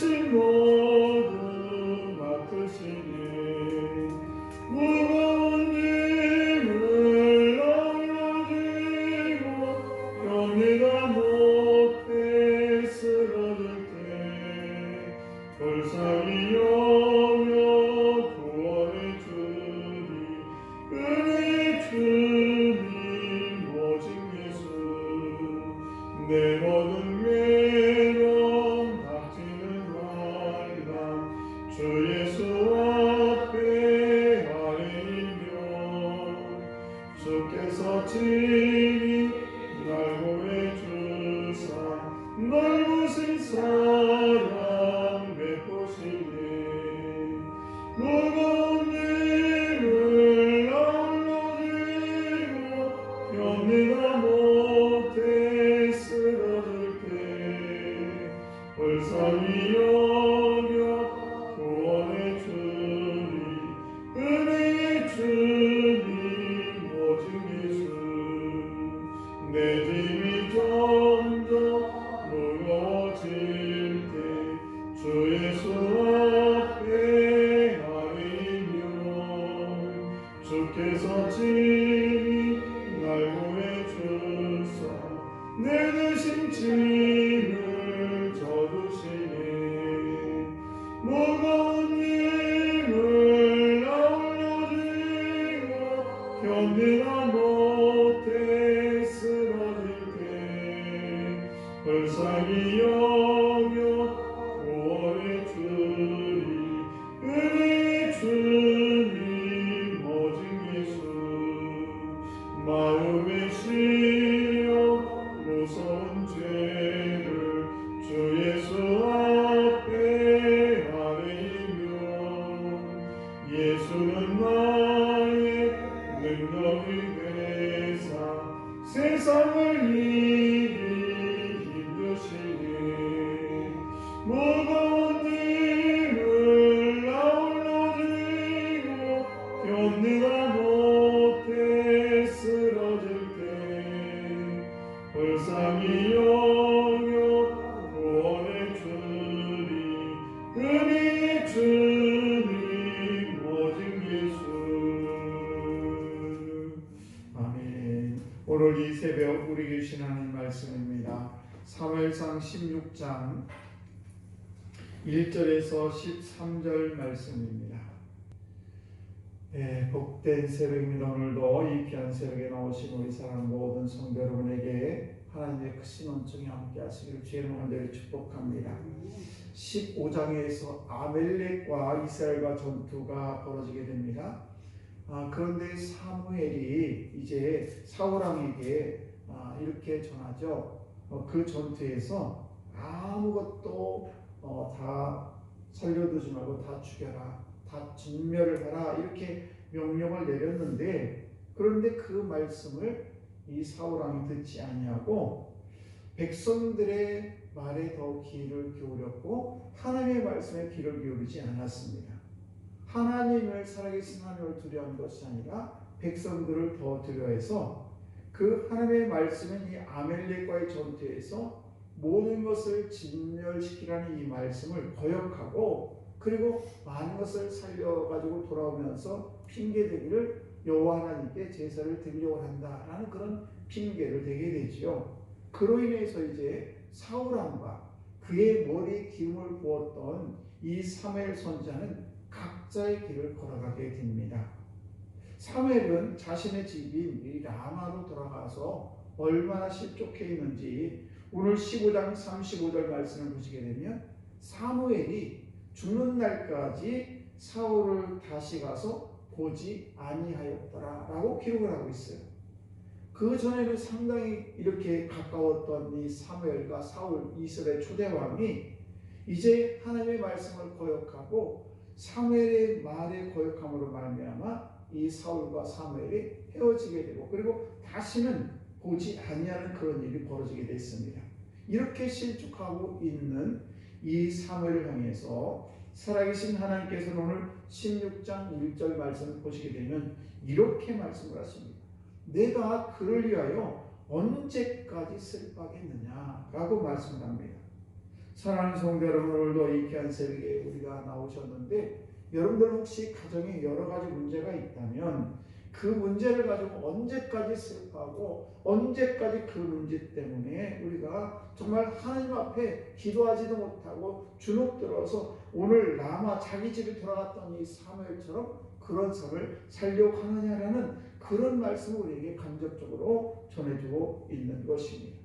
짐 모두 맡으시니 무거운 짐을 널어지고 견디다 못해 쓰러질 때 불쌍히 여겨 구원해 주니 은혜의 주님 오직 예수 내 모든 괴로움 닥치는 말라 주 예수 앞에 아뢰이며 주께서 친히 날 구해주사 넓으신 사랑 베푸시네 무거운 짐을 널어지고 견디다 못해 쓰러질 때 불쌍히 여겨 구원해 주니 은혜의 주님 오직 예수 내 짐이 점점 무거워질 때 주 예수 앞에 아뢰이며 주께서 친히 날 구해주사 내 대신 짐을 져주시네 무거운 짐을 널어지고 견디다 못해 쓰러질 때 불쌍히 여겨 구원해 주니 은혜의 주님 오직 예수 마음에 실려 무서운 죄를 주 예수 앞에 아뢰이며 예수는 나의 능력이 되사 세상을 이기 힘주시니 무거운 짐을 널어지고 견디다 못해 쓰러질 때 불쌍히 여겨 구원해 주니 은혜의 주님 오직 예수 아멘. 오늘 이 새벽 우리 주신 하나님 말씀입니다. 사무엘상 16장 1절에서 13절 말씀입니다. 복된 새벽입니다. 오늘도 이 귀한 새벽에 나오신 우리 사랑 모든 성도 여러분에게 하나님의 크신 은총이 함께 하시기를 주의 이름으로 축복합니다. 15장에서 아멜렉과 이스라엘과 전투가 벌어지게 됩니다. 그런데 사무엘이 이제 사울왕에게 이렇게 전하죠. 그 전투에서 아무것도 다 살려두지 말고 다 죽여라, 다 진멸을 하라 이렇게 명령을 내렸는데 그런데 그 말씀을 이 사울왕이 듣지 아니하고 백성들의 말에 더 귀를 기울였고 하나님의 말씀에 귀를 기울이지 않았습니다. 하나님을 살아계신 하나님을 두려워한 것이 아니라 백성들을 더 두려워해서 그 하나님의 말씀은 이 아멜렉과의 전투에서 모든 것을 진멸시키라는 이 말씀을 거역하고 그리고 많은 것을 살려가지고 돌아오면서 핑계대기를 여호와 하나님께 제사를 드리려고 한다라는 그런 핑계를 대게 되지요. 그로 인해서 이제 사울왕과 그의 머리에 기름을 부었던 이 사무엘 선지자는 각자의 길을 걸어가게 됩니다. 사무엘은 자신의 집인 이 라마로 돌아가서 얼마나 실족해 있는지 오늘 15장 35절 말씀을 보시게 되면 사무엘이 죽는 날까지 사울을 다시 가서 보지 아니하였더라 라고 기록을 하고 있어요. 그 전에는 상당히 이렇게 가까웠던 이 사무엘과 사울 이스라엘 초대왕이 이제 하나님의 말씀을 거역하고 사무엘의 말에 거역함으로 말미암아 이 사울과 사무엘이 헤어지게 되고 그리고 다시는 보지 아니하는 그런 일이 벌어지게 됐습니다. 이렇게 실족하고 있는 이 사무엘을 향해서 살아계신 하나님께서는 오늘 16장 1절 말씀을 보시게 되면 이렇게 말씀을 하십니다. 내가 그를 위하여 언제까지 슬퍼하겠느냐 라고 말씀을 합니다. 사랑하는 성도 여러분, 오늘도 이 귀한 새벽에 우리가 나오셨는데 여러분들 혹시 가정에 여러 가지 문제가 있다면 그 문제를 가지고 언제까지 슬퍼하고 언제까지 그 문제 때문에 우리가 정말 하나님 앞에 기도하지도 못하고 주눅들어서 오늘 라마 자기 집에 돌아갔던 이 사무엘처럼 그런 삶을 살려고 하느냐라는 그런 말씀을 우리에게 간접적으로 전해주고 있는 것입니다.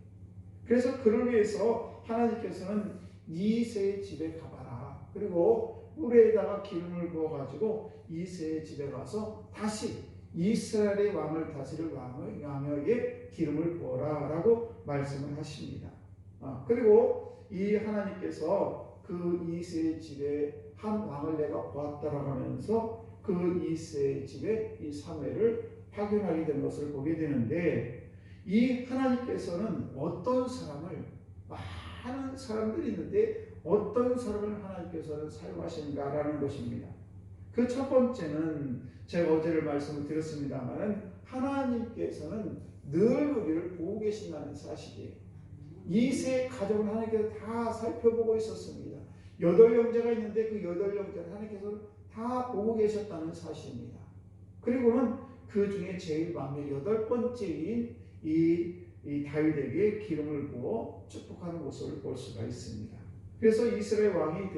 그래서 그를 위해서 하나님께서는 이새의 집에 가봐라. 그리고 꿀에다가 기름을 부어가지고 이새의 집에 가서 다시 이스라엘의 왕을 다스릴 왕에게 기름을 부어라 라고 말씀을 하십니다. 그리고 이 하나님께서 그 이새의 집에 한 왕을 내가 보았다라고 하면서 그 이새의 집에 이 사무엘을 파견하게 된 것을 보게 되는데, 이 하나님께서는 어떤 사람을, 많은 사람들이 있는데 어떤 사람을 하나님께서는 사용하시는가라는 것입니다. 그 첫 번째는 제가 어제를 말씀을 드렸습니다만 하나님께서는 늘 우리를 보고 계신다는 사실이에요. 이세의 가족을 하나님께서 다 살펴보고 있었습니다. 8형제가 있는데 그 8형제를 하나님께서 다 보고 계셨다는 사실입니다. 그리고는 그 중에 제일 막내 8번째인 이 다윗에게 기름을 부어 축복하는 모습을 볼 수가 있습니다. 그래서 이스라엘 왕이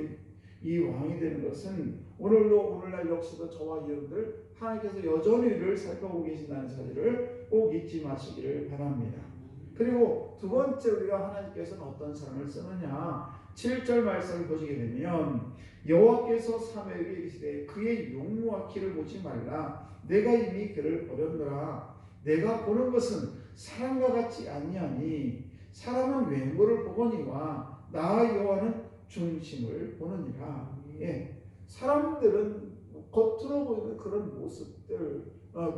되는 것은 오늘날 역시도 저와 여러분들 하나님께서 여전히 우리를 살펴보고 계신다는 사실을 꼭 잊지 마시기를 바랍니다. 그리고 두 번째, 우리가 하나님께서는 어떤 사람을 쓰느냐, 7절 말씀을 보시게 되면 여호와께서 사무엘에게 이르시되 그의 용모와 키를 보지 말라. 내가 이미 그를 버렸노라. 내가 보는 것은 사람과 같지 아니하니 사람은 외모를 보거니와 나 여호와는 중심을 보느니라. 사람들은 겉으로 보이는 그런 모습들,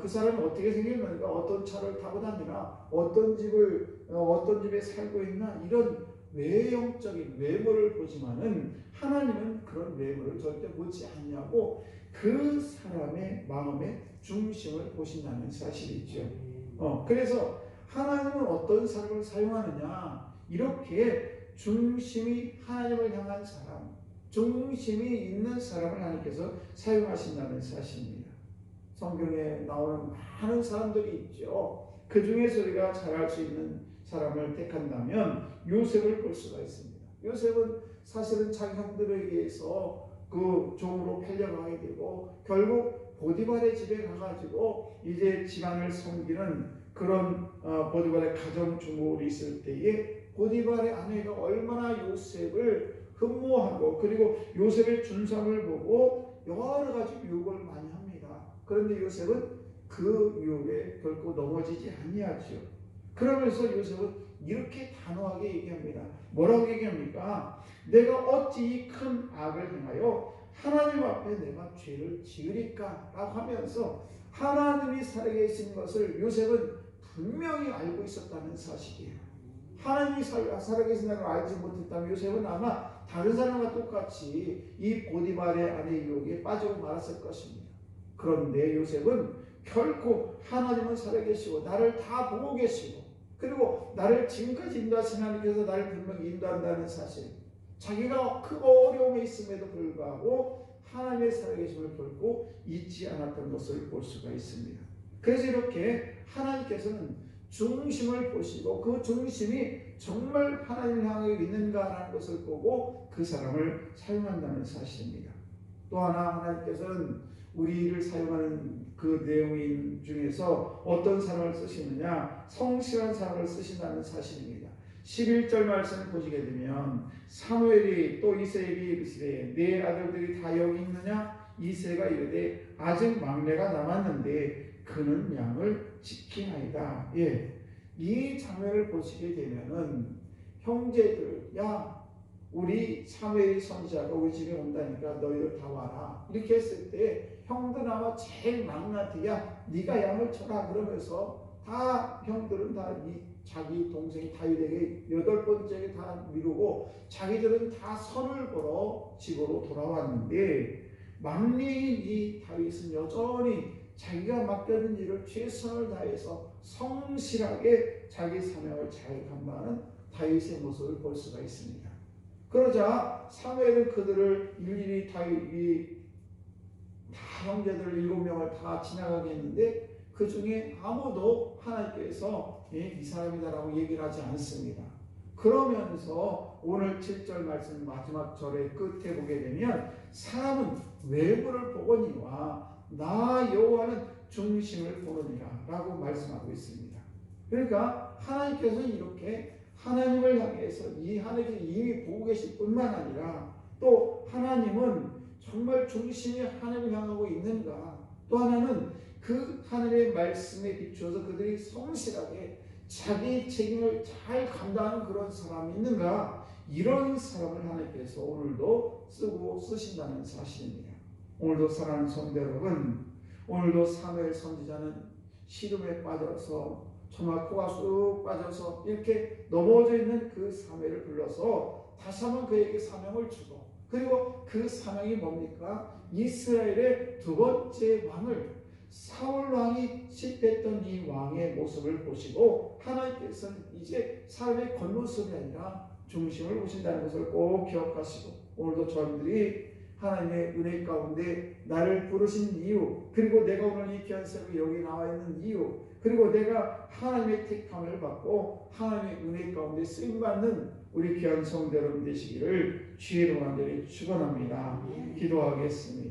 그 사람이 어떻게 생겼는가, 어떤 차를 타고 다니나, 어떤 집에 살고 있나, 이런 외형적인 외모를 보지만은 하나님은 그런 외모를 절대 보지 않냐고 그 사람의 마음의 중심을 보신다는 사실이죠. 그래서 하나님은 어떤 사람을 사용하느냐, 이렇게 중심이 하나님을 향한 사람, 중심이 있는 사람을 하나님께서 사용하신다는 사실입니다. 성경에 나오는 많은 사람들이 있죠. 그 중에서 우리가 잘 알 수 있는 사람을 택한다면 요셉을 볼 수가 있습니다. 요셉은 사실은 자기 형들에 의해서 그 종으로 팔려가게 되고 결국 보디발의 집에 가가지고 이제 집안을 섬기는 그런 보디발의 가정주부로 있을 때에 보디발의 아내가 얼마나 요셉을 흠모하고 그리고 요셉의 준성을 보고 여러 가지 유혹을 많이 합니다. 그런데 요셉은 그 유혹에 결코 넘어지지 아니하죠. 그러면서 요셉은 이렇게 단호하게 얘기합니다. 뭐라고 얘기합니까? 내가 어찌 이 큰 악을 행하여 하나님 앞에 내가 죄를 지으리까? 라고 하면서 하나님이 살아계신 것을 요셉은 분명히 알고 있었다는 사실이에요. 하나님이 살아계신다는 걸 알지 못했다면 요셉은 아마 다른 사람과 똑같이 이 보디발의 아내의 유혹에 빠지고 말았을 것입니다. 그런데 요셉은 결코 하나님은 살아계시고 나를 다 보고 계시고 그리고 나를 지금까지 인도하신 하나님께서 나를 분명히 인도한다는 사실, 자기가 크고 어려움에 있음에도 불구하고 하나님의 살아계심을 결코 잊지 않았던 것을 볼 수가 있습니다. 그래서 이렇게 하나님께서는 중심을 보시고 그 중심이 정말 하나님을 향해 있는가라는 것을 보고 그 사람을 사용한다는 사실입니다. 또 하나 하나님께서는 우리를 사용하는 그 내용 중에서 어떤 사람을 쓰시느냐, 성실한 사람을 쓰신다는 사실입니다. 11절 말씀을 보시게 되면 사무엘이 또 이새에게 이르시되 네 아들들이 다 여기 있느냐? 이새가 이르되 아직 막내가 남았는데 그는 양을 지키나이다. 이 장면을 보시게 되면은 형제들, 야 우리 사무엘이 선지자가 우리 집에 온다니까 너희들 다 와라. 이렇게 했을 때 형들 아마 제일 막나한테 야 네가 양을 쳐라 그러면서 다 형들은 다 자기 동생 다윗에게 8번째에 다 미루고 자기들은 다 선을 보러 집으로 돌아왔는데 막내인 이 다윗은 여전히 자기가 맡겨진 일을 최선을 다해서 성실하게 자기 사명을 잘 감당하는 다윗의 모습을 볼 수가 있습니다. 그러자 사무엘은 그들을 일일이 다 형제들 7명을 다 지나가게 했는데 그 중에 아무도 하나님께서 이 사람이다라고 얘기를 하지 않습니다. 그러면서 오늘 7절 말씀 마지막 절의 끝에 보게 되면 사람은 외모를 보거니와 나 여호와는 중심을 보느니라 라고 말씀하고 있습니다. 그러니까 하나님께서 이렇게 하나님을 향해서 이 하나님이 이미 보고 계실 뿐만 아니라 또 하나님은 정말 중심이 하나님을 향하고 있는가, 또 하나는 그 하나님의 말씀에 비추어서 그들이 성실하게 자기 책임을 잘 감당하는 그런 사람이 있는가, 이런 사람을 하나님께서 오늘도 쓰신다는 사실입니다. 오늘도 사랑하는 성도 여러분, 오늘도 사무엘 선지자는 시름에 빠져서 정말 코가 쑥 빠져서 이렇게 넘어져 있는 그 사무엘을 불러서 다시 한번 그에게 사명을 주고, 그리고 그 사명이 뭡니까? 이스라엘의 두 번째 왕을, 사울 왕이 실패했던 이 왕의 모습을 보시고 하나님께서는 이제 사람의 겉모습이 아니라 중심을 보신다는 것을 꼭 기억하시고, 오늘도 저희들이 하나님의 은혜 가운데 나를 부르신 이유, 그리고 내가 오늘 이 귀한 새벽에 여기 나와 있는 이유, 그리고 내가 하나님의 택함을 받고 하나님의 은혜 가운데 쓰임받는 우리 귀한 성도 여러분 되시기를 주의 이름으로 간절히 축원합니다. 기도하겠습니다.